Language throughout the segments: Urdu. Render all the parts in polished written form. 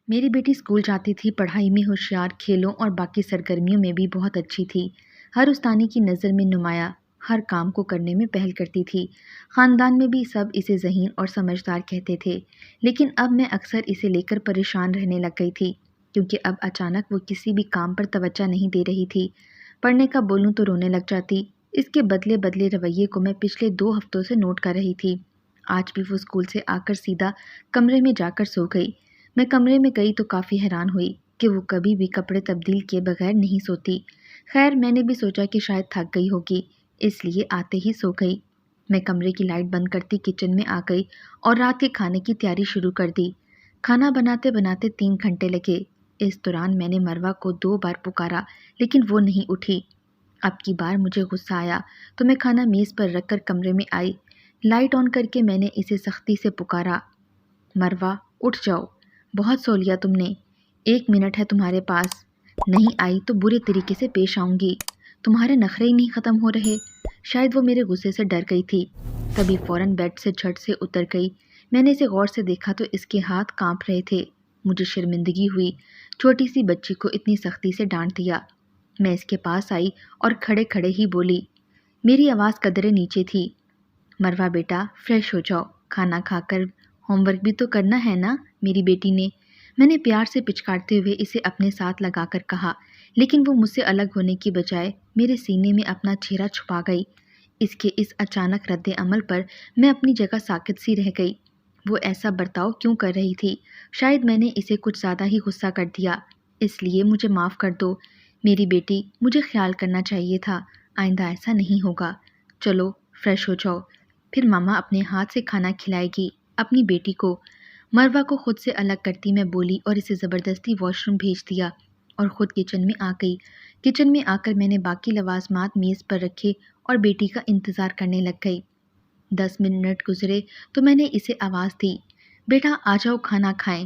میری بیٹی اسکول جاتی تھی، پڑھائی میں ہوشیار، کھیلوں اور باقی سرگرمیوں میں بھی بہت اچھی تھی۔ ہر استانی کی نظر میں نمایاں، ہر کام کو کرنے میں پہل کرتی تھی۔ خاندان میں بھی سب اسے ذہین اور سمجھدار کہتے تھے، لیکن اب میں اکثر اسے لے کر پریشان رہنے لگ گئی تھی، کیونکہ اب اچانک وہ کسی بھی کام پر توجہ نہیں دے رہی تھی۔ پڑھنے کا بولوں تو رونے لگ جاتی۔ اس کے بدلے بدلے رویے کو میں پچھلے 2 ہفتوں سے نوٹ کر رہی تھی۔ آج بھی وہ اسکول سے آ کر سیدھا کمرے میں جا کر سو گئی۔ میں کمرے میں گئی تو کافی حیران ہوئی کہ وہ کبھی بھی کپڑے تبدیل کیے بغیر نہیں سوتی۔ خیر، میں نے بھی سوچا کہ شاید تھک گئی ہوگی، اس لیے آتے ہی سو گئی۔ میں کمرے کی لائٹ بند کرتی کچن میں آ گئی اور رات کے کھانے کی تیاری شروع کر دی۔ کھانا بناتے بناتے 3 گھنٹے لگے۔ اس دوران میں نے مروہ کو 2 بار پکارا، لیکن وہ نہیں اٹھی۔ اب کی بار مجھے غصہ آیا تو میں کھانا میز پر رکھ کر کمرے میں آئی۔ لائٹ آن کر کے میں نے اسے سختی سے پکارا، مروہ اٹھ جاؤ، بہت سو لیا تم نے، 1 منٹ ہے تمہارے پاس، نہیں آئی تو برے طریقے سے پیش آؤں گی، تمہارے نخرے ہی نہیں ختم ہو رہے۔ شاید وہ میرے غصے سے ڈر گئی تھی، تبھی فوراً بیڈ سے جھٹ سے اتر گئی۔ میں نے اسے غور سے دیکھا تو اس کے ہاتھ کانپ رہے تھے۔ مجھے شرمندگی ہوئی، چھوٹی سی بچی کو اتنی سختی سے ڈانٹ دیا۔ میں اس کے پاس آئی اور کھڑے کھڑے ہی بولی، میری آواز قدرے نیچے تھی، مروہ بیٹا فریش ہو جاؤ، کھانا کھا کر ہوم ورک بھی تو کرنا ہے نا میری بیٹی نے۔ میں نے پیار سے پچکارتے ہوئے اسے اپنے ساتھ لگا کر کہا، لیکن وہ مجھ سے الگ ہونے کی بجائے میرے سینے میں اپنا چہرہ چھپا گئی۔ اس کے اس اچانک رد عمل پر میں اپنی جگہ ساکت سی رہ گئی۔ وہ ایسا برتاؤ کیوں کر رہی تھی؟ شاید میں نے اسے کچھ زیادہ ہی غصہ کر دیا، اس لیے مجھے معاف کر دو میری بیٹی، مجھے خیال کرنا چاہیے تھا، آئندہ ایسا نہیں ہوگا۔ چلو فریش ہو جاؤ، پھر ماما اپنے ہاتھ سے کھانا کھلائے گی اپنی بیٹی کو۔ مروہ کو خود سے الگ کرتی میں بولی اور اسے زبردستی واش روم بھیج دیا اور خود کچن میں آ گئی۔ کچن میں آ کر میں نے باقی لوازمات میز پر رکھے اور بیٹی کا انتظار کرنے لگ گئی۔ 10 منٹ گزرے تو میں نے اسے آواز دی، بیٹا آ جاؤ کھانا کھائیں،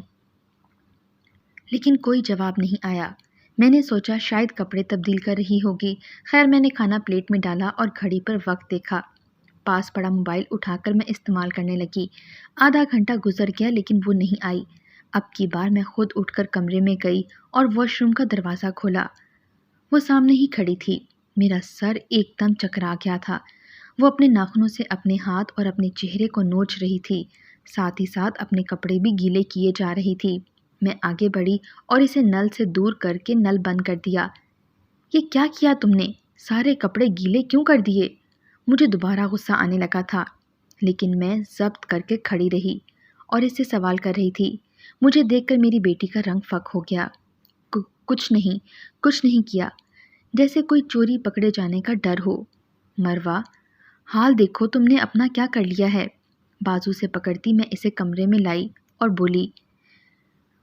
لیکن کوئی جواب نہیں آیا۔ میں نے سوچا شاید کپڑے تبدیل کر رہی ہوگی۔ خیر، میں نے کھانا پلیٹ میں ڈالا اور گھڑی پر وقت دیکھا۔ پاس پڑا موبائل اٹھا کر میں استعمال کرنے لگی۔ آدھا گھنٹہ گزر گیا لیکن وہ نہیں آئی۔ اب کی بار میں خود اٹھ کر کمرے میں گئی اور واش روم کا دروازہ کھولا۔ وہ سامنے ہی کھڑی تھی۔ میرا سر ایک دم چکرا گیا تھا۔ وہ اپنے ناخنوں سے اپنے ہاتھ اور اپنے چہرے کو نوچ رہی تھی، ساتھ ہی ساتھ اپنے کپڑے بھی گیلے کیے جا رہی تھی۔ میں آگے بڑھی اور اسے نل سے دور کر کے نل بند کر دیا۔ یہ کیا کیا تم نے؟ سارے کپڑے گیلے کیوں کر دیے؟ مجھے دوبارہ غصہ آنے لگا تھا، لیکن میں ضبط کر کے کھڑی رہی اور اس سے سوال کر رہی تھی۔ مجھے دیکھ کر میری بیٹی کا رنگ فک ہو گیا۔ کچھ نہیں کیا، جیسے کوئی چوری پکڑے جانے کا ڈر ہو۔ مروہ، حال دیکھو تم نے اپنا کیا کر لیا ہے۔ بازو سے پکڑتی میں اسے کمرے میں لائی اور بولی،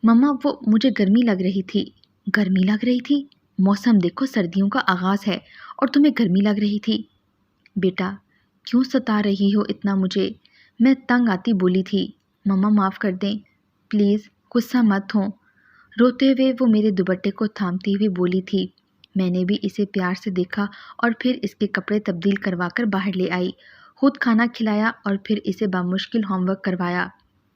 مما وہ مجھے گرمی لگ رہی تھی۔ گرمی لگ رہی تھی؟ موسم دیکھو، سردیوں کا آغاز ہے اور تمہیں گرمی لگ رہی تھی؟ بیٹا کیوں ستا رہی ہو اتنا مجھے؟ میں تنگ آتی بولی تھی۔ مما معاف کر دیں پلیز، غصہ مت ہوں۔ روتے ہوئے وہ میرے دوپٹے کو تھامتی ہوئی بولی تھی۔ میں نے بھی اسے پیار سے دیکھا اور پھر اس کے کپڑے تبدیل کروا کر باہر لے آئی، خود کھانا کھلایا اور پھر اسے بامشکل ہوم ورک کروایا۔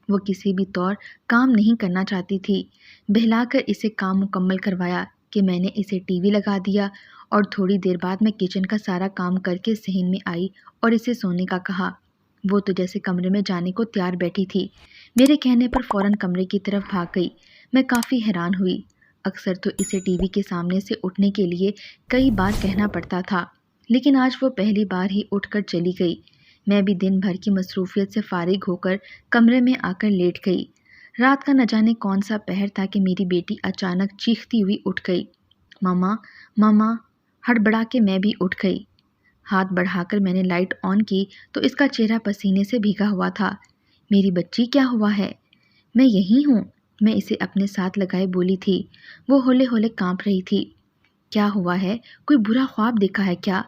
وہ کسی بھی طور کام نہیں کرنا چاہتی تھی۔ بہلا کر اسے کام مکمل کروایا کہ میں نے اسے ٹی وی لگا دیا اور تھوڑی دیر بعد میں کچن کا سارا کام کر کے صحن میں آئی اور اسے سونے کا کہا۔ وہ تو جیسے کمرے میں جانے کو تیار بیٹھی تھی، میرے کہنے پر فوراً کمرے کی طرف بھاگ گئی۔ میں کافی حیران ہوئی، اکثر تو اسے ٹی وی کے سامنے سے اٹھنے کے لیے کئی بار کہنا پڑتا تھا، لیکن آج وہ پہلی بار ہی اٹھ کر چلی گئی۔ میں بھی دن بھر کی مصروفیت سے فارغ ہو کر کمرے میں آ کر لیٹ گئی۔ رات کا نہ جانے کون سا پہر تھا کہ میری بیٹی اچانک چیختی ہوئی اٹھ گئی، ماما ماما، ہڑبڑا کے میں بھی اٹھ گئی۔ ہاتھ بڑھا کر میں نے لائٹ آن کی تو اس کا چہرہ پسینے سے بھیگا ہوا تھا۔ میری بچی کیا ہوا ہے؟ میں یہی ہوں، میں اسے اپنے ساتھ لگائے بولی تھی۔ وہ ہولے ہولے کانپ رہی تھی۔ کیا ہوا ہے؟ کوئی برا خواب دیکھا ہے کیا؟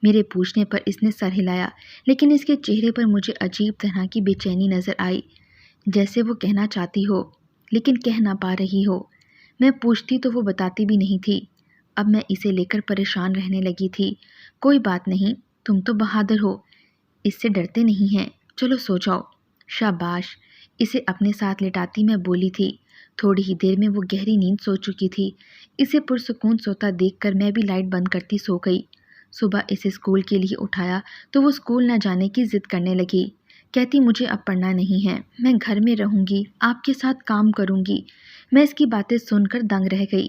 میرے پوچھنے پر اس نے سر ہلایا، لیکن اس کے چہرے پر مجھے عجیب طرح کی بے چینی نظر آئی، جیسے وہ کہنا چاہتی ہو لیکن کہہ نہ پا رہی ہو۔ میں پوچھتی تو وہ بتاتی بھی نہیں تھی۔ اب میں اسے لے کر پریشان رہنے لگی تھی۔ کوئی بات نہیں، تم تو بہادر ہو، اس سے ڈرتے نہیں ہیں، چلو سو جاؤ۔ شاباش، اسے اپنے ساتھ لٹاتی میں بولی تھی۔ تھوڑی ہی دیر میں وہ گہری نیند سو چکی تھی۔ اسے پرسکون سوتا دیکھ کر میں بھی لائٹ بند کرتی سو گئی۔ صبح اسے اسکول کے لیے اٹھایا تو وہ اسکول نہ جانے کی ضد کرنے لگی۔ کہتی مجھے اب پڑھنا نہیں ہے، میں گھر میں رہوں گی، آپ کے ساتھ کام کروں گی۔ میں اس کی باتیں سن کر دنگ رہ گئی۔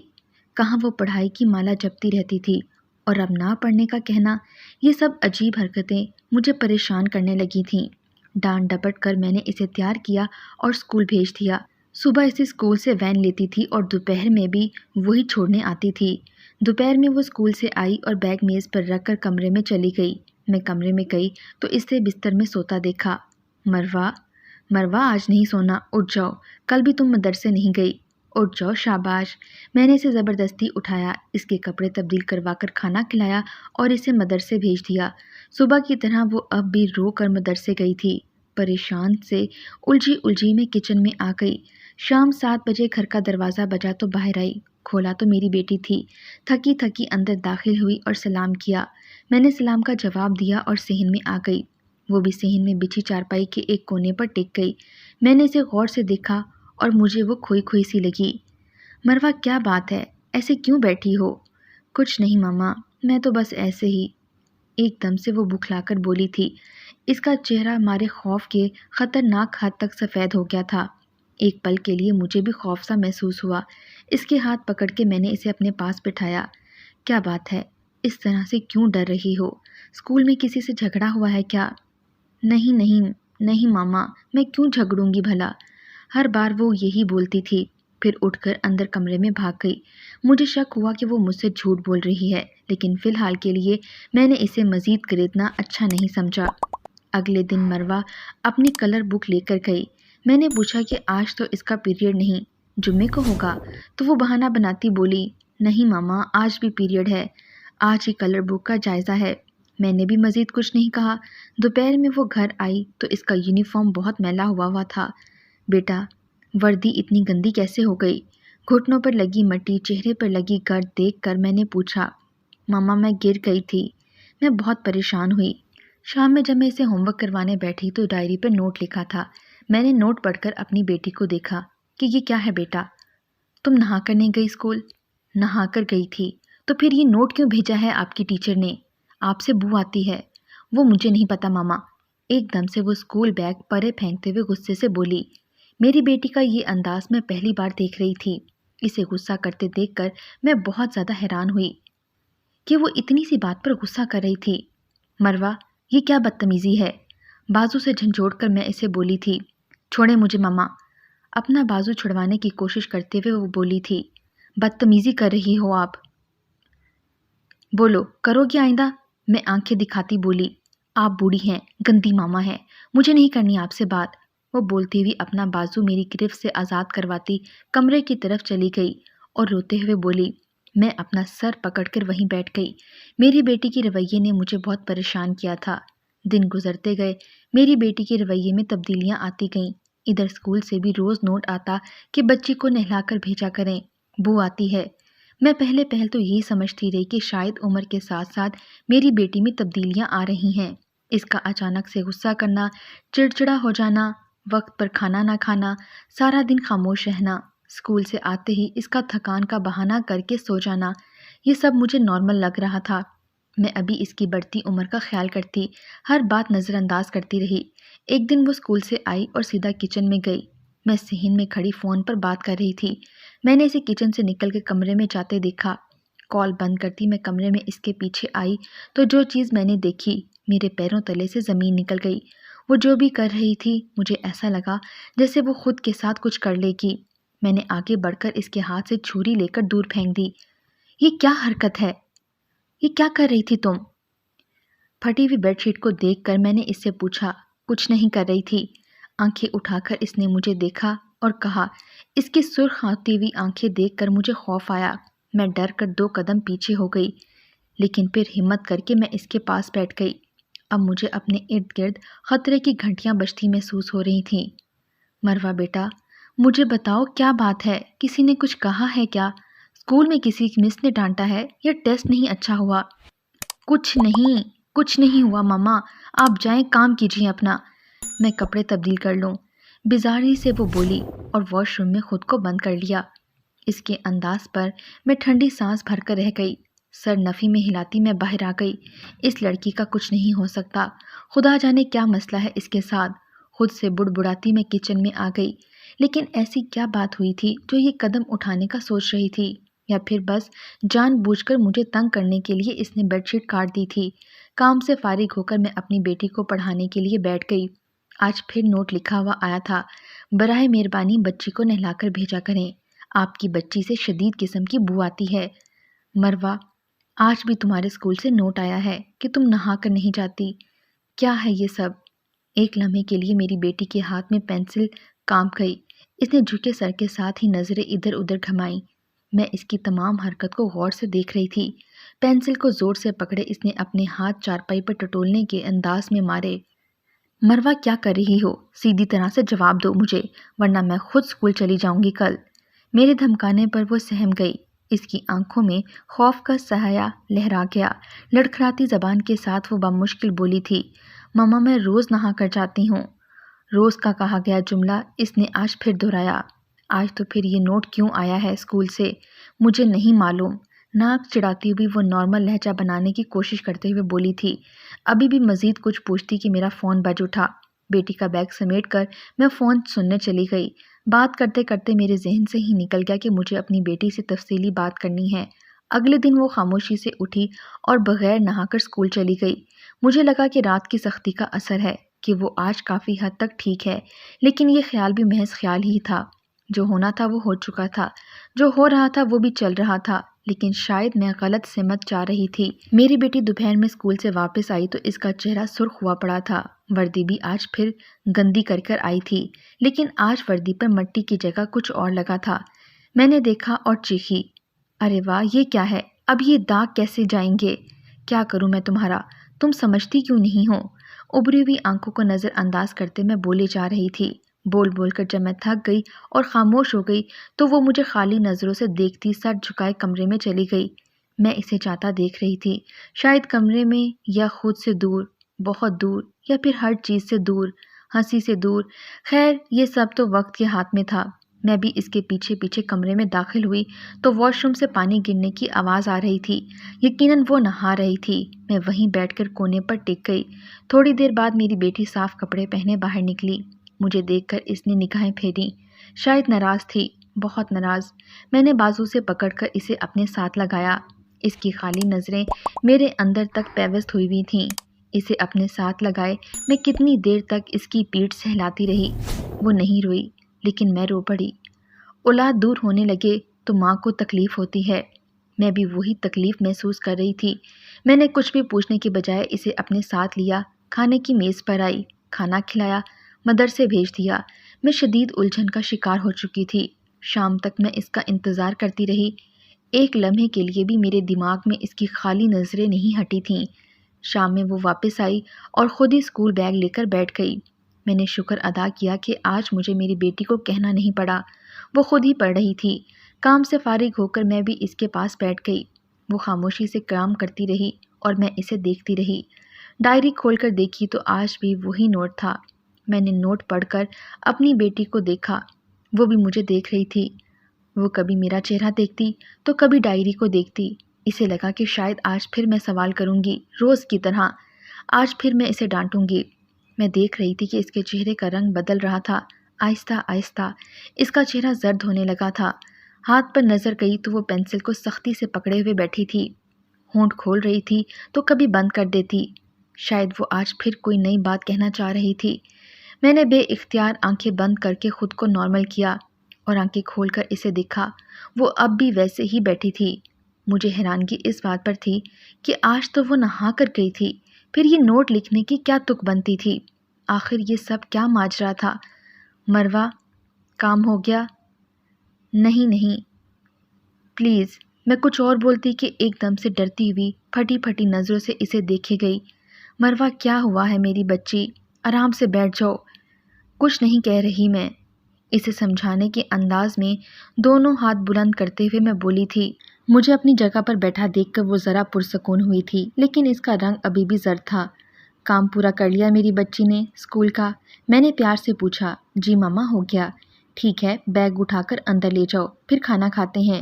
کہاں وہ پڑھائی کی مالا جپتی رہتی تھی اور اب نہ پڑھنے کا کہنا، یہ سب عجیب حرکتیں مجھے پریشان کرنے لگی تھیں۔ ڈانٹ ڈپٹ کر میں نے اسے تیار کیا اور اسکول بھیج دیا۔ صبح اسے اسکول سے وین لیتی تھی اور دوپہر میں بھی وہی چھوڑنے آتی تھی۔ دوپہر میں وہ اسکول سے آئی اور بیگ میز پر رکھ کر کمرے میں چلی گئی۔ میں کمرے میں گئی تو اسے بستر میں سوتا دیکھا۔ مروہ، مروہ آج نہیں سونا، اٹھ جاؤ، کل بھی تم مدرسے نہیں گئی، اٹھ جاؤ، شاباش۔ میں نے اسے زبردستی اٹھایا، اس کے کپڑے تبدیل کروا کر کھانا کھلایا اور اسے مدرسے بھیج دیا۔ صبح کی طرح وہ اب بھی رو کر مدرسے گئی تھی۔ پریشان سے الجھی میں کچن میں آ گئی۔ شام 7 بجے گھر کا دروازہ بجا تو باہر آئی۔ کھولا تو میری بیٹی تھی۔ تھکی تھکی اندر داخل ہوئی اور سلام کیا۔ میں نے سلام کا جواب دیا اور صحن میں آ گئی۔ وہ بھی صحن میں بچھی چارپائی کے ایک کونے پر ٹک گئی۔ میں نے اسے غور سے دیکھا اور مجھے وہ کھوئی کھوئی سی لگی۔ مروہ کیا بات ہے، ایسے کیوں بیٹھی ہو؟ کچھ نہیں ماما، میں تو بس ایسے ہی۔ ایک دم سے وہ بکھلا کر بولی تھی۔ اس کا چہرہ مارے خوف کے خطرناک حد تک سفید ہو گیا تھا۔ ایک پل کے لیے مجھے بھی خوف سا محسوس ہوا۔ اس کے ہاتھ پکڑ کے میں نے اسے اپنے پاس بٹھایا۔ کیا بات ہے، اس طرح سے کیوں ڈر رہی ہو؟ اسکول میں کسی سے جھگڑا ہوا ہے کیا؟ نہیں ماما، میں کیوں جھگڑوں گی بھلا؟ ہر بار وہ یہی بولتی تھی، پھر اٹھ کر اندر کمرے میں بھاگ گئی۔ مجھے شک ہوا کہ وہ مجھ سے جھوٹ بول رہی ہے، لیکن فی الحال کے لیے میں نے اسے مزید گریدنا اچھا نہیں سمجھا۔ اگلے دن مروہ اپنی کلر بک لے کر گئی۔ میں نے پوچھا کہ آج تو اس کا پیریڈ نہیں، جمعے کو ہوگا، تو وہ بہانہ بناتی بولی، نہیں ماما، آج بھی پیریڈ ہے، آج ہی کلر بک کا جائزہ ہے۔ میں نے بھی مزید کچھ نہیں کہا۔ دوپہر میں وہ گھر آئی تو اس کا یونیفارم بہت میلا ہوا تھا۔ بیٹا، وردی اتنی گندی کیسے ہو گئی؟ گھٹنوں پر لگی مٹی، چہرے پر لگی گرد دیکھ کر میں نے پوچھا۔ ماما، میں گر گئی تھی، میں بہت پریشان ہوئی۔ شام میں جب میں اسے ہوم ورک کروانے بیٹھی تو ڈائری پر نوٹ لکھا تھا۔ میں نے نوٹ پڑھ کر اپنی بیٹی کو دیکھا کہ یہ کیا ہے بیٹا؟ تم نہا کر نہیں گئی اسکول؟ نہا کر گئی تھی، تو پھر یہ نوٹ کیوں بھیجا ہے آپ کی ٹیچر نے؟ آپ سے بو آتی ہے۔ وہ مجھے نہیں پتا ماما۔ ایک دم سے وہ اسکول بیگ پرے پھینکتے ہوئے غصے سے بولی۔ میری بیٹی کا یہ انداز میں پہلی بار دیکھ رہی تھی۔ اسے غصہ کرتے دیکھ کر میں بہت زیادہ حیران ہوئی کہ وہ اتنی سی بات پر غصہ کر رہی تھی۔ مروہ، یہ کیا بدتمیزی ہے؟ بازو سے جھنجھوڑ کر میں اسے بولی تھی۔ چھوڑیں مجھے ماما۔ اپنا بازو چھڑوانے کی کوشش کرتے ہوئے وہ بولی تھی۔ بدتمیزی کر رہی ہو آپ؟ بولو، کرو گی آئندہ؟ میں آنکھیں دکھاتی بولی۔ آپ بوڑھی ہیں، گندی ماما ہیں، مجھے نہیں کرنی آپ سے بات۔ وہ بولتی ہوئی اپنا بازو میری گرفت سے آزاد کرواتی کمرے کی طرف چلی گئی اور روتے ہوئے بولی۔ میں اپنا سر پکڑ کر وہیں بیٹھ گئی۔ میری بیٹی کے رویے نے مجھے بہت پریشان کیا تھا۔ دن گزرتے گئے، میری بیٹی کے رویے میں تبدیلیاں آتی گئیں۔ ادھر اسکول سے بھی روز نوٹ آتا کہ بچی کو نہلا کر بھیجا کریں، بو آتی ہے۔ میں پہلے تو یہی سمجھتی رہی کہ شاید عمر کے ساتھ ساتھ میری بیٹی میں تبدیلیاں آ رہی ہیں۔ اس کا اچانک سے غصہ کرنا، چڑچڑا ہو جانا، وقت پر کھانا نہ کھانا، سارا دن خاموش رہنا، اسکول سے آتے ہی اس کا تھکان کا بہانہ کر کے سو جانا، یہ سب مجھے نارمل لگ رہا تھا۔ میں ابھی اس کی بڑھتی عمر کا خیال کرتی، ہر بات نظر انداز کرتی رہی۔ ایک دن وہ اسکول سے آئی اور سیدھا کچن میں گئی۔ میں صحن میں کھڑی فون پر بات کر رہی تھی۔ میں نے اسے کچن سے نکل کے کمرے میں جاتے دیکھا۔ کال بند کرتی میں کمرے میں اس کے پیچھے آئی تو جو چیز میں نے دیکھی، میرے پیروں تلے سے زمین نکل گئی۔ وہ جو بھی کر رہی تھی، مجھے ایسا لگا جیسے وہ خود کے ساتھ کچھ کر لے گی۔ میں نے آگے بڑھ کر اس کے ہاتھ سے چھری لے کر دور پھینک دی۔ یہ کیا حرکت ہے؟ یہ کیا کر رہی تھی تم؟ پھٹی ہوئی بیڈ شیٹ کو دیکھ کر میں نے اس سے پوچھا۔ کچھ نہیں کر رہی تھی۔ آنکھیں اٹھا کر اس نے مجھے دیکھا اور کہا۔ اس کی سرخ آتی ہوئی آنکھیں دیکھ کر مجھے خوف آیا۔ میں ڈر کر 2 قدم پیچھے ہو گئی، لیکن پھر ہمت کر کے میں اس کے پاس بیٹھ گئی۔ اب مجھے اپنے ارد گرد خطرے کی گھنٹیاں بجتی محسوس ہو رہی تھیں۔ مروہ بیٹا، مجھے بتاؤ کیا بات ہے؟ کسی نے کچھ کہا ہے کیا؟ اسکول میں کسی مس نے ڈانٹا ہے یا ٹیسٹ نہیں اچھا ہوا؟ کچھ نہیں ہوا ماما، آپ جائیں کام کیجیے اپنا، میں کپڑے تبدیل کر لوں۔ بیزاری سے وہ بولی اور واش روم میں خود کو بند کر لیا۔ اس کے انداز پر میں ٹھنڈی سانس بھر کر رہ گئی۔ سر نفی میں ہلاتی میں باہر آ گئی۔ اس لڑکی کا کچھ نہیں ہو سکتا، خدا جانے کیا مسئلہ ہے اس کے ساتھ۔ خود سے بڑبڑاتی میں کچن میں آ گئی۔ لیکن ایسی کیا بات ہوئی تھی جو یہ قدم اٹھانے کا سوچ رہی تھی؟ یا پھر بس جان بوجھ کر مجھے تنگ کرنے کے لیے اس نے بیڈ شیٹ کاٹ دی تھی؟ کام سے فارغ ہو کر میں اپنی بیٹی کو پڑھانے کے لیے بیٹھ گئی۔ آج پھر نوٹ لکھا ہوا آیا تھا، براہ مہربانی بچی کو نہلا کر بھیجا کریں، آپ کی بچی سے شدید قسم کی بو آتی ہے۔ مروہ، آج بھی تمہارے اسکول سے نوٹ آیا ہے کہ تم نہا کر نہیں جاتی۔ کیا ہے یہ سب؟ ایک لمحے کے لیے میری بیٹی کے ہاتھ میں پینسل کام گئی۔ اس نے جھکے سر کے ساتھ ہی نظریں ادھر ادھر گھمائیں۔ میں اس کی تمام حرکت کو غور سے دیکھ رہی تھی۔ پینسل کو زور سے پکڑے اس نے اپنے ہاتھ چارپائی پر ٹٹولنے کے انداز میں مارے۔ مروہ، کیا کر رہی ہو؟ سیدھی طرح سے جواب دو مجھے، ورنہ میں خود اسکول چلی جاؤں گی کل۔ میرے دھمکانے پر وہ سہم گئی۔ اس کی آنکھوں میں خوف کا سایہ لہرا گیا۔ لڑکھڑاتی زبان کے ساتھ وہ بمشکل بولی تھی، ماما میں روز نہا کر جاتی ہوں۔ روز کا کہا گیا جملہ اس نے آج پھر دہرایا۔ آج تو پھر یہ نوٹ کیوں آیا ہے اسکول سے؟ مجھے نہیں معلوم۔ ناک چڑھاتی ہوئی وہ نارمل لہجہ بنانے کی کوشش کرتے ہوئے بولی تھی۔ ابھی بھی مزید کچھ پوچھتی کہ میرا فون بج اٹھا۔ بیٹی کا بیگ سمیٹ کر میں فون سننے چلی گئی۔ بات کرتے کرتے میرے ذہن سے ہی نکل گیا کہ مجھے اپنی بیٹی سے تفصیلی بات کرنی ہے۔ اگلے دن وہ خاموشی سے اٹھی اور بغیر نہا کر اسکول چلی گئی۔ مجھے لگا کہ رات کی سختی کا اثر ہے کہ وہ آج کافی حد تک ٹھیک ہے، لیکن یہ خیال بھی محض خیال ہی تھا۔ جو ہونا تھا وہ ہو چکا تھا، جو ہو رہا تھا وہ بھی چل رہا تھا، لیکن شاید میں غلط سمت جا رہی تھی۔ میری بیٹی دوپہر میں اسکول سے واپس آئی تو اس کا چہرہ سرخ ہوا پڑا تھا۔ وردی بھی آج پھر گندی کر کر آئی تھی، لیکن آج وردی پر مٹی کی جگہ کچھ اور لگا تھا۔ میں نے دیکھا اور چیخی، ارے واہ، یہ کیا ہے؟ اب یہ داغ کیسے جائیں گے؟ کیا کروں میں تمہارا؟ تم سمجھتی کیوں نہیں ہو؟ ابری ہوئی آنکھوں کو نظر انداز کرتے میں بولے جا رہی تھی۔ بول بول کر جب میں تھک گئی اور خاموش ہو گئی تو وہ مجھے خالی نظروں سے دیکھتی سر جھکائے کمرے میں چلی گئی۔ میں اسے چاہتا دیکھ رہی تھی، شاید کمرے میں، یا خود سے دور، بہت دور، یا پھر ہر چیز سے دور، ہنسی سے دور۔ خیر، یہ سب تو وقت کے ہاتھ میں تھا۔ میں بھی اس کے پیچھے پیچھے کمرے میں داخل ہوئی تو واش روم سے پانی گرنے کی آواز آ رہی تھی۔ یقیناً وہ نہا رہی تھی۔ میں وہیں بیٹھ کر کونے پر ٹک گئی۔ تھوڑی دیر بعد میری بیٹی صاف کپڑے پہنے باہر نکلی۔ مجھے دیکھ کر اس نے نگاہیں پھیریں، شاید ناراض تھی، بہت ناراض۔ میں نے بازو سے پکڑ کر اسے اپنے ساتھ لگایا۔ اس کی خالی نظریں میرے اندر تک پیوست ہوئی ہوئی تھیں۔ اسے اپنے ساتھ لگائے میں کتنی دیر تک اس کی پیٹھ سہلاتی رہی۔ وہ نہیں روئی، لیکن میں رو پڑی۔ اولاد دور ہونے لگے تو ماں کو تکلیف ہوتی ہے۔ میں بھی وہی تکلیف محسوس کر رہی تھی۔ میں نے کچھ بھی پوچھنے کے بجائے اسے اپنے ساتھ لیا، کھانے کی میز پر آئی، کھانا کھلایا، مدرسے بھیج دیا۔ میں شدید الجھن کا شکار ہو چکی تھی۔ شام تک میں اس کا انتظار کرتی رہی۔ ایک لمحے کے لیے بھی میرے دماغ میں اس کی خالی نظریں نہیں ہٹی تھیں۔ شام میں وہ واپس آئی اور خود ہی اسکول بیگ لے کر بیٹھ گئی۔ میں نے شکر ادا کیا کہ آج مجھے میری بیٹی کو کہنا نہیں پڑا، وہ خود ہی پڑھ رہی تھی۔ کام سے فارغ ہو کر میں بھی اس کے پاس بیٹھ گئی۔ وہ خاموشی سے کام کرتی رہی اور میں اسے دیکھتی رہی۔ ڈائری کھول کر دیکھی تو آج بھی وہی نوٹ تھا۔ میں نے نوٹ پڑھ کر اپنی بیٹی کو دیکھا، وہ بھی مجھے دیکھ رہی تھی۔ وہ کبھی میرا چہرہ دیکھتی تو کبھی ڈائری کو دیکھتی۔ اسے لگا کہ شاید آج پھر میں سوال کروں گی، روز کی طرح۔ آج پھر میں اسے ڈانٹوں گی۔ میں دیکھ رہی تھی کہ اس کے چہرے کا رنگ بدل رہا تھا۔ آہستہ آہستہ اس کا چہرہ زرد ہونے لگا تھا۔ ہاتھ پر نظر گئی تو وہ پینسل کو سختی سے پکڑے ہوئے بیٹھی تھی۔ ہونٹ کھول رہی تھی تو کبھی بند کر دیتی۔ شاید وہ آج پھر کوئی نئی بات کہنا چاہ رہی تھی۔ میں نے بے اختیار آنکھیں بند کر کے خود کو نارمل کیا اور آنکھیں کھول کر اسے دیکھا۔ وہ اب بھی ویسے ہی بیٹھی تھی۔ مجھے حیرانگی اس بات پر تھی کہ آج تو وہ نہا کر گئی تھی، پھر یہ نوٹ لکھنے کی کیا تک بنتی تھی؟ آخر یہ سب کیا ماجرا تھا؟ مروہ، کام ہو گیا؟ نہیں پلیز۔ میں کچھ اور بولتی کہ ایک دم سے ڈرتی ہوئی پھٹی پھٹی نظروں سے اسے دیکھے گئی۔ مروہ، کیا ہوا ہے میری بچی؟ آرام سے بیٹھ جاؤ۔ کچھ نہیں کہہ رہی میں، اسے سمجھانے کے انداز میں دونوں ہاتھ بلند کرتے ہوئے میں بولی تھی۔ مجھے اپنی جگہ پر بیٹھا دیکھ کر وہ ذرا پرسکون ہوئی تھی، لیکن اس کا رنگ ابھی بھی زرد تھا۔ کام پورا کر لیا میری بچی نے اسکول کا؟ میں نے پیار سے پوچھا۔ جی ماما، ہو گیا۔ ٹھیک ہے، بیگ اٹھا کر اندر لے جاؤ، پھر کھانا کھاتے ہیں۔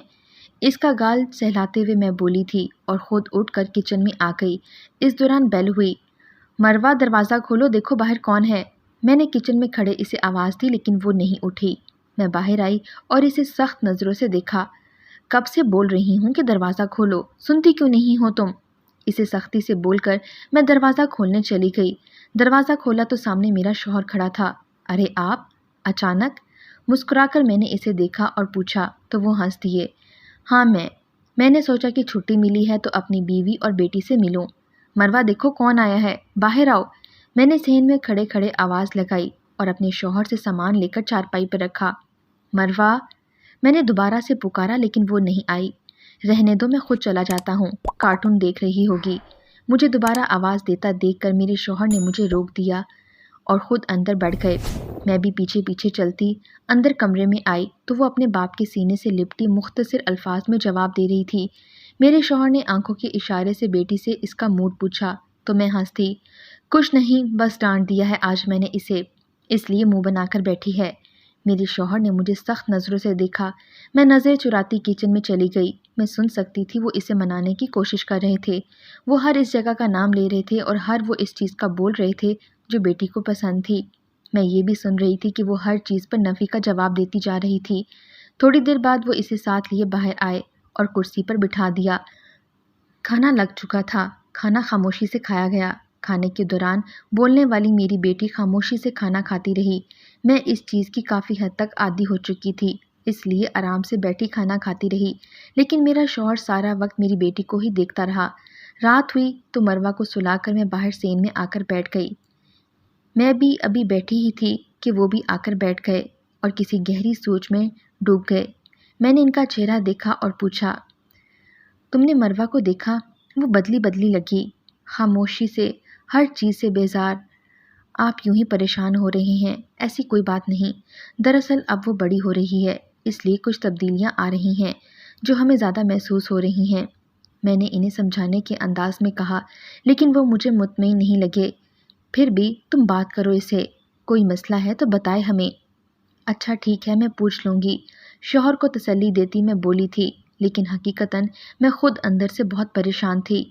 اس کا گال سہلاتے ہوئے میں بولی تھی اور خود اٹھ کر کچن میں آ گئی۔ اس دوران بیل ہوئی۔ مروہ، دروازہ کھولو، دیکھو باہر کون ہے۔ میں نے کچن میں کھڑے اسے آواز دی لیکن وہ نہیں اٹھی۔ میں باہر آئی اور اسے سخت نظروں سے دیکھا۔ کب سے بول رہی ہوں کہ دروازہ کھولو، سنتی کیوں نہیں ہو تم؟ اسے سختی سے بول کر میں دروازہ کھولنے چلی گئی۔ دروازہ کھولا تو سامنے میرا شوہر کھڑا تھا۔ ارے آپ! اچانک مسکرا کر میں نے اسے دیکھا اور پوچھا تو وہ ہنس دیے۔ ہاں، میں نے سوچا کہ چھٹی ملی ہے تو اپنی بیوی اور بیٹی سے ملوں۔ مروہ، دیکھو کون آیا ہے، باہر آؤ۔ میں نے صحن میں کھڑے کھڑے آواز لگائی اور اپنے شوہر سے سامان لے کر چارپائی پر رکھا۔ مروہ! میں نے دوبارہ سے پکارا لیکن وہ نہیں آئی۔ رہنے دو، میں خود چلا جاتا ہوں، کارٹون دیکھ رہی ہوگی۔ مجھے دوبارہ آواز دیتا دیکھ کر میرے شوہر نے مجھے روک دیا اور خود اندر بڑھ گئے۔ میں بھی پیچھے پیچھے چلتی اندر کمرے میں آئی تو وہ اپنے باپ کے سینے سے لپٹی مختصر الفاظ میں جواب دے رہی تھی۔ میرے شوہر نے آنکھوں کے اشارے سے بیٹی سے اس کا موڈ پوچھا تو میں ہنس دی۔ کچھ نہیں، بس ڈانٹ دیا ہے آج میں نے اسے، اس لیے منہ بنا کر بیٹھی ہے۔ میرے شوہر نے مجھے سخت نظروں سے دیکھا۔ میں نظر چراتی کچن میں چلی گئی۔ میں سن سکتی تھی وہ اسے منانے کی کوشش کر رہے تھے۔ وہ ہر اس جگہ کا نام لے رہے تھے اور ہر وہ اس چیز کا بول رہے تھے جو بیٹی کو پسند تھی۔ میں یہ بھی سن رہی تھی کہ وہ ہر چیز پر نفی کا جواب دیتی جا رہی تھی۔ تھوڑی دیر بعد وہ اسے ساتھ لیے باہر آئے اور کرسی پر بٹھا دیا۔ کھانا لگ چکا تھا۔ کھانا خاموشی سے کھایا گیا۔ کھانے کے دوران بولنے والی میری بیٹی خاموشی سے کھانا کھاتی رہی۔ میں اس چیز کی کافی حد تک عادی ہو چکی تھی، اس لیے آرام سے بیٹھی کھانا کھاتی رہی، لیکن میرا شوہر سارا وقت میری بیٹی کو ہی دیکھتا رہا۔ رات ہوئی تو مروہ کو سلا کر میں باہر صحن میں آ کر بیٹھ گئی۔ میں بھی ابھی بیٹھی ہی تھی کہ وہ بھی آ کر بیٹھ گئے اور کسی گہری سوچ میں ڈوب گئے۔ میں نے ان کا چہرہ دیکھا اور پوچھا، تم نے مروہ کو دیکھا؟ وہ بدلی بدلی لگی، خاموشی سے، ہر چیز سے بیزار۔ آپ یوں ہی پریشان ہو رہے ہیں، ایسی کوئی بات نہیں۔ دراصل اب وہ بڑی ہو رہی ہے، اس لیے کچھ تبدیلیاں آ رہی ہیں جو ہمیں زیادہ محسوس ہو رہی ہیں۔ میں نے انہیں سمجھانے کے انداز میں کہا، لیکن وہ مجھے مطمئن نہیں لگے۔ پھر بھی تم بات کرو اسے، کوئی مسئلہ ہے تو بتائے ہمیں۔ اچھا ٹھیک ہے، میں پوچھ لوں گی، شوہر کو تسلی دیتی میں بولی تھی، لیکن حقیقتاً میں خود اندر سے بہت پریشان تھی۔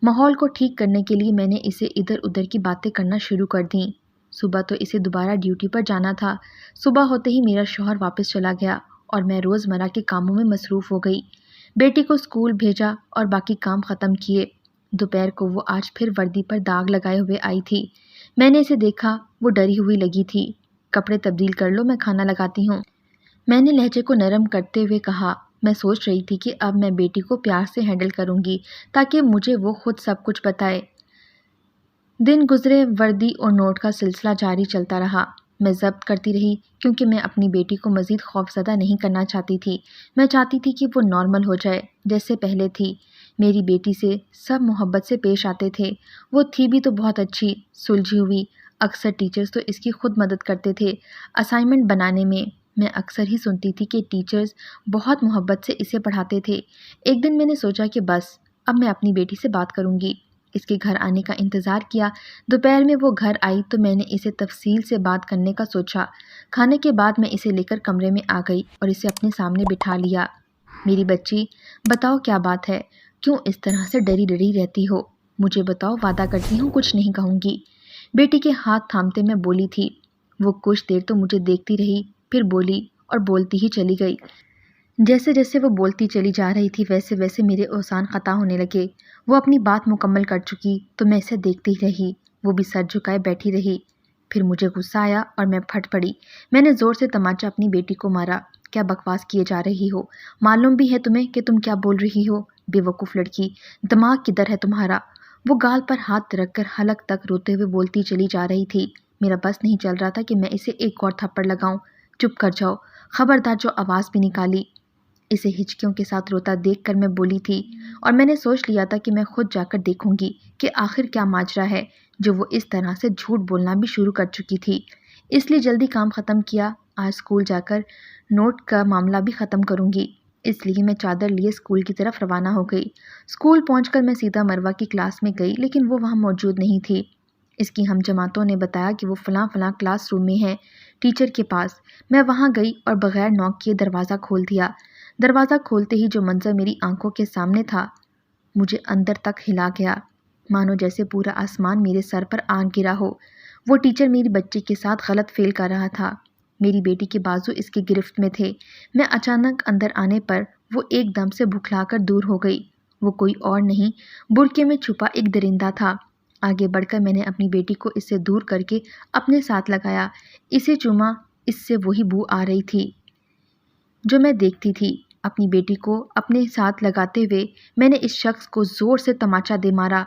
ماحول کو ٹھیک کرنے کے لیے میں نے اسے ادھر ادھر کی باتیں کرنا شروع کر دیں۔ صبح تو اسے دوبارہ ڈیوٹی پر جانا تھا۔ صبح ہوتے ہی میرا شوہر واپس چلا گیا اور میں روزمرہ کے کاموں میں مصروف ہو گئی۔ بیٹی کو اسکول بھیجا اور باقی کام ختم کیے۔ دوپہر کو وہ آج پھر وردی پر داغ لگائے ہوئے آئی تھی۔ میں نے اسے دیکھا، وہ ڈری ہوئی لگی تھی۔ کپڑے تبدیل کر لو، میں کھانا لگاتی ہوں، میں نے لہجے کو نرم کرتے ہوئے کہا۔ میں سوچ رہی تھی کہ اب میں بیٹی کو پیار سے ہینڈل کروں گی تاکہ مجھے وہ خود سب کچھ بتائے۔ دن گزرے، وردی اور نوٹ کا سلسلہ جاری چلتا رہا۔ میں ضبط کرتی رہی کیونکہ میں اپنی بیٹی کو مزید خوفزدہ نہیں کرنا چاہتی تھی۔ میں چاہتی تھی کہ وہ نارمل ہو جائے جیسے پہلے تھی۔ میری بیٹی سے سب محبت سے پیش آتے تھے۔ وہ تھی بھی تو بہت اچھی، سلجھی ہوئی۔ اکثر ٹیچرز تو اس کی خود مدد کرتے تھے اسائنمنٹ بنانے میں۔ میں اکثر ہی سنتی تھی کہ ٹیچرز بہت محبت سے اسے پڑھاتے تھے۔ ایک دن میں نے سوچا کہ بس اب میں اپنی بیٹی سے بات کروں گی۔ اس کے گھر آنے کا انتظار کیا۔ دوپہر میں وہ گھر آئی تو میں نے اسے تفصیل سے بات کرنے کا سوچا۔ کھانے کے بعد میں اسے لے کر کمرے میں آ گئی اور اسے اپنے سامنے بٹھا لیا۔ میری بچی، بتاؤ کیا بات ہے؟ کیوں اس طرح سے ڈری ڈری رہتی ہو؟ مجھے بتاؤ، وعدہ کرتی ہوں کچھ نہیں کہوں گی۔ بیٹی کے ہاتھ تھامتے میں بولی تھی۔ وہ کچھ دیر تو مجھے دیکھتی رہی، پھر بولی اور بولتی ہی چلی گئی۔ جیسے جیسے وہ بولتی چلی جا رہی تھی ویسے ویسے میرے اوزان قطع ہونے لگے۔ وہ اپنی بات مکمل کر چکی تو میں اسے دیکھتی رہی۔ وہ بھی سر جھکائے بیٹھی رہی۔ پھر مجھے غصہ آیا اور میں پھٹ پڑی۔ میں نے زور سے تمانچہ اپنی بیٹی کو مارا۔ کیا بکواس کیے جا رہی ہو؟ معلوم بھی ہے تمہیں کہ تم کیا بول رہی ہو؟ بے وقوف لڑکی، دماغ کدھر ہے تمہارا؟ وہ گال پر ہاتھ رکھ کر حلق تک روتے ہوئے بولتی چلی جا رہی تھی۔ میرا بس نہیں چل رہا تھا کہ میں اسے ایک اور تھپڑ لگاؤں۔ چپ کر جاؤ، خبردار جو آواز بھی نکالی۔ اسے ہچکیوں کے ساتھ روتا دیکھ کر میں بولی تھی، اور میں نے سوچ لیا تھا کہ میں خود جا کر دیکھوں گی کہ آخر کیا ماجرا ہے جو وہ اس طرح سے جھوٹ بولنا بھی شروع کر چکی تھی۔ اس لیے جلدی کام ختم کیا۔ آج اسکول جا کر نوٹ کا معاملہ بھی ختم کروں گی۔ اس لیے میں چادر لیے اسکول کی طرف روانہ ہو گئی۔ اسکول پہنچ کر میں سیدھا مروہ کی کلاس میں گئی لیکن وہ وہاں موجود نہیں تھی۔ اس کی ہم جماعتوں نے بتایا کہ وہ فلاں فلاں کلاس روم میں ہے، ٹیچر کے پاس۔ میں وہاں گئی اور بغیر نوک کیے دروازہ کھول دیا۔ دروازہ کھولتے ہی جو منظر میری آنکھوں کے سامنے تھا مجھے اندر تک ہلا گیا، مانو جیسے پورا آسمان میرے سر پر آ گرا ہو۔ وہ ٹیچر میری بچی کے ساتھ غلط فعل کر رہا تھا، میری بیٹی کے بازو اس کی گرفت میں تھے۔ میں اچانک اندر آنے پر وہ ایک دم سے بکھلا کر دور ہو گئی۔ وہ کوئی اور نہیں، برقعے میں چھپا ایک درندہ تھا۔ آگے بڑھ کر میں نے اپنی بیٹی کو اس سے دور کر کے اپنے ساتھ لگایا، اسے چوما۔ اس سے وہی بو آ رہی تھی جو میں دیکھتی تھی۔ اپنی بیٹی کو اپنے ساتھ لگاتے ہوئے میں نے اس شخص کو زور سے تماچا دے مارا۔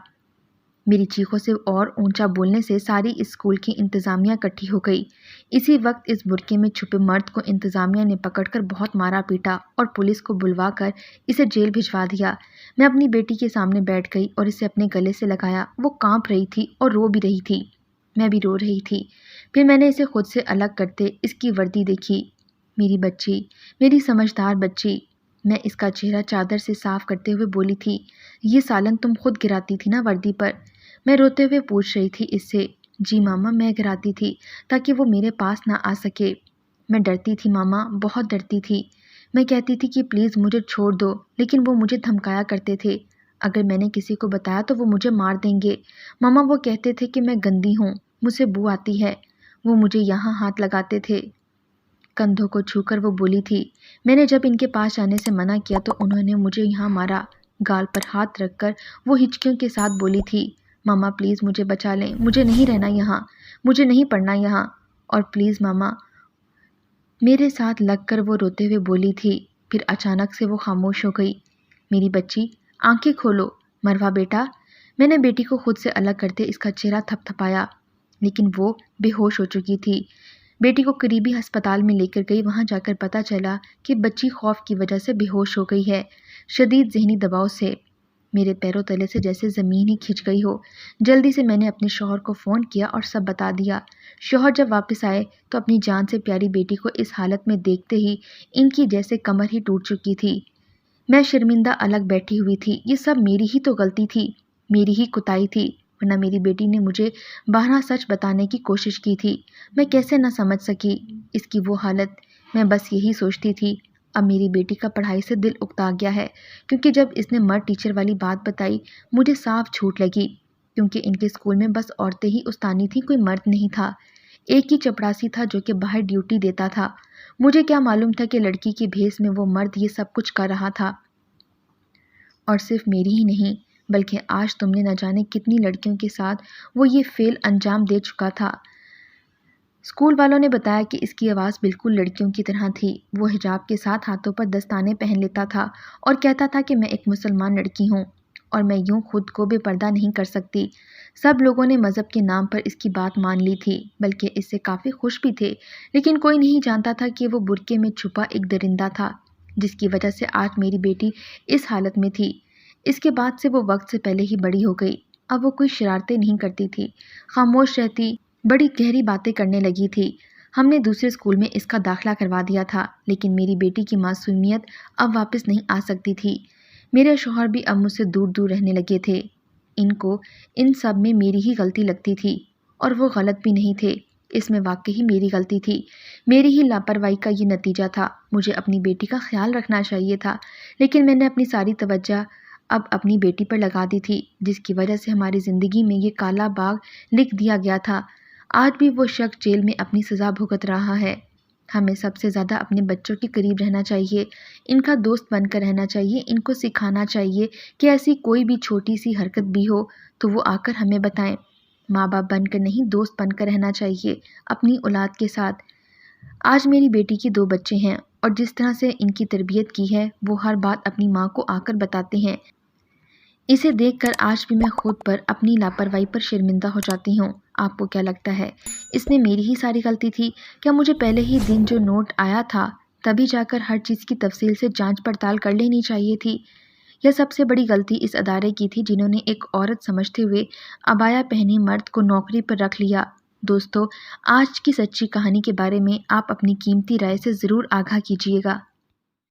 میری چیخوں سے اور اونچا بولنے سے ساری اسکول کی انتظامیہ اکٹھی ہو گئی۔ اسی وقت اس برقعے میں چھپے مرد کو انتظامیہ نے پکڑ کر بہت مارا پیٹا اور پولیس کو بلوا کر اسے جیل بھجوا دیا۔ میں اپنی بیٹی کے سامنے بیٹھ گئی اور اسے اپنے گلے سے لگایا۔ وہ کانپ رہی تھی اور رو بھی رہی تھی، میں بھی رو رہی تھی۔ پھر میں نے اسے خود سے الگ کرتے اس کی وردی دیکھی۔ میری بچی، میری سمجھدار بچی۔ میں اس کا چہرہ چادر سے صاف کرتے ہوئے بولی تھی، یہ سالن تم خود گراتی تھی نا وردی پر؟ میں روتے ہوئے پوچھ رہی تھی اس سے۔ جی ماما، میں گراتی تھی تاکہ وہ میرے پاس نہ آ سکے۔ میں ڈرتی تھی ماما، بہت ڈرتی تھی۔ میں کہتی تھی کہ پلیز مجھے چھوڑ دو، لیکن وہ مجھے دھمکایا کرتے تھے۔ اگر میں نے کسی کو بتایا تو وہ مجھے مار دیں گے۔ ماما وہ کہتے تھے کہ میں گندی ہوں، مجھ سے بو آتی ہے۔ وہ مجھے یہاں ہاتھ لگاتے تھے۔ کندھوں کو چھو کر وہ بولی تھی، میں نے جب ان کے پاس جانے سے منع کیا تو انہوں نے مجھے یہاں مارا۔ گال پر ہاتھ رکھ کر وہ ہچکیوں کے ساتھ بولی تھی، ماما پلیز مجھے بچا لیں، مجھے نہیں رہنا یہاں، مجھے نہیں پڑھنا یہاں، اور پلیز ماما۔ میرے ساتھ لگ کر وہ روتے ہوئے بولی تھی۔ پھر اچانک سے وہ خاموش ہو گئی۔ میری بچی، آنکھیں کھولو۔ مروہ بیٹا۔ میں نے بیٹی کو خود سے الگ کرتے اس کا چہرہ تھپ تھپایا، لیکن وہ بے ہوش ہو چکی تھی۔ بیٹی کو قریبی ہسپتال میں لے کر گئی۔ وہاں جا کر پتہ چلا کہ بچی خوف کی وجہ سے بے ہوش ہو گئی ہے، شدید ذہنی دباؤ سے۔ میرے پیروں تلے سے جیسے زمین ہی کھنچ گئی ہو۔ جلدی سے میں نے اپنے شوہر کو فون کیا اور سب بتا دیا۔ شوہر جب واپس آئے تو اپنی جان سے پیاری بیٹی کو اس حالت میں دیکھتے ہی ان کی جیسے کمر ہی ٹوٹ چکی تھی۔ میں شرمندہ الگ بیٹھی ہوئی تھی۔ یہ سب میری ہی تو غلطی تھی، میری ہی کوتاہی تھی، ورنہ میری بیٹی نے مجھے بہرحال سچ بتانے کی کوشش کی تھی۔ میں کیسے نہ سمجھ سکی اس کی وہ حالت۔ میں بس یہی سوچتی تھی، اب میری بیٹی کا پڑھائی سے دل اکتا گیا ہے، کیونکہ جب اس نے مرد ٹیچر والی بات بتائی مجھے صاف جھوٹ لگی، کیونکہ ان کے اسکول میں بس عورتیں ہی استانی تھیں، کوئی مرد نہیں تھا۔ ایک ہی چپڑاسی تھا جو کہ باہر ڈیوٹی دیتا تھا۔ مجھے کیا معلوم تھا کہ لڑکی کی بھیس میں وہ مرد یہ سب کچھ کر رہا تھا، اور صرف میری ہی نہیں بلکہ آج تم نے نہ جانے کتنی لڑکیوں کے ساتھ وہ یہ فعل انجام دے چکا تھا۔ اسکول والوں نے بتایا کہ اس کی آواز بالکل لڑکیوں کی طرح تھی۔ وہ حجاب کے ساتھ ہاتھوں پر دستانے پہن لیتا تھا اور کہتا تھا کہ میں ایک مسلمان لڑکی ہوں اور میں یوں خود کو بے پردہ نہیں کر سکتی۔ سب لوگوں نے مذہب کے نام پر اس کی بات مان لی تھی، بلکہ اس سے کافی خوش بھی تھے، لیکن کوئی نہیں جانتا تھا کہ وہ برقعے میں چھپا ایک درندہ تھا، جس کی وجہ سے آج میری بیٹی اس حالت میں تھی۔ اس کے بعد سے وہ وقت سے پہلے ہی بڑی ہو گئی۔ اب وہ کوئی شرارتیں نہیں کرتی تھی، خاموش رہتی، بڑی گہری باتیں کرنے لگی تھی۔ ہم نے دوسرے اسکول میں اس کا داخلہ کروا دیا تھا، لیکن میری بیٹی کی معصومیت اب واپس نہیں آ سکتی تھی۔ میرے شوہر بھی اب مجھ سے دور دور رہنے لگے تھے۔ ان کو ان سب میں میری ہی غلطی لگتی تھی، اور وہ غلط بھی نہیں تھے، اس میں واقعی میری غلطی تھی، میری ہی لاپرواہی کا یہ نتیجہ تھا۔ مجھے اپنی بیٹی کا خیال رکھنا چاہیے تھا، لیکن میں نے اپنی ساری توجہ اب اپنی بیٹی پر لگا دی تھی، جس کی وجہ سے ہماری زندگی میں یہ کالا باغ لکھ دیا گیا تھا۔ آج بھی وہ شخص جیل میں اپنی سزا بھگت رہا ہے۔ ہمیں سب سے زیادہ اپنے بچوں کے قریب رہنا چاہیے، ان کا دوست بن کر رہنا چاہیے، ان کو سکھانا چاہیے کہ ایسی کوئی بھی چھوٹی سی حرکت بھی ہو تو وہ آ کر ہمیں بتائیں۔ ماں باپ بن کر نہیں، دوست بن کر رہنا چاہیے اپنی اولاد کے ساتھ۔ آج میری بیٹی کی 2 بچے ہیں، اور جس طرح سے ان کی تربیت کی ہے وہ ہر بات اپنی ماں کو آ کر بتاتے ہیں۔ اسے دیکھ کر آج بھی میں خود پر اپنی لاپرواہی پر شرمندہ ہو جاتی ہوں۔ آپ کو کیا لگتا ہے اس میں میری ہی ساری غلطی تھی؟ کیا مجھے پہلے ہی دن جو نوٹ آیا تھا تبھی جا کر ہر چیز کی تفصیل سے جانچ پڑتال کر لینی چاہیے تھی؟ یہ سب سے بڑی غلطی اس ادارے کی تھی جنہوں نے ایک عورت سمجھتے ہوئے عبایا پہنے مرد کو نوکری پر رکھ لیا۔ دوستو، آج کی سچی کہانی کے بارے میں آپ اپنی قیمتی رائے سے ضرور آگاہ کیجیے گا۔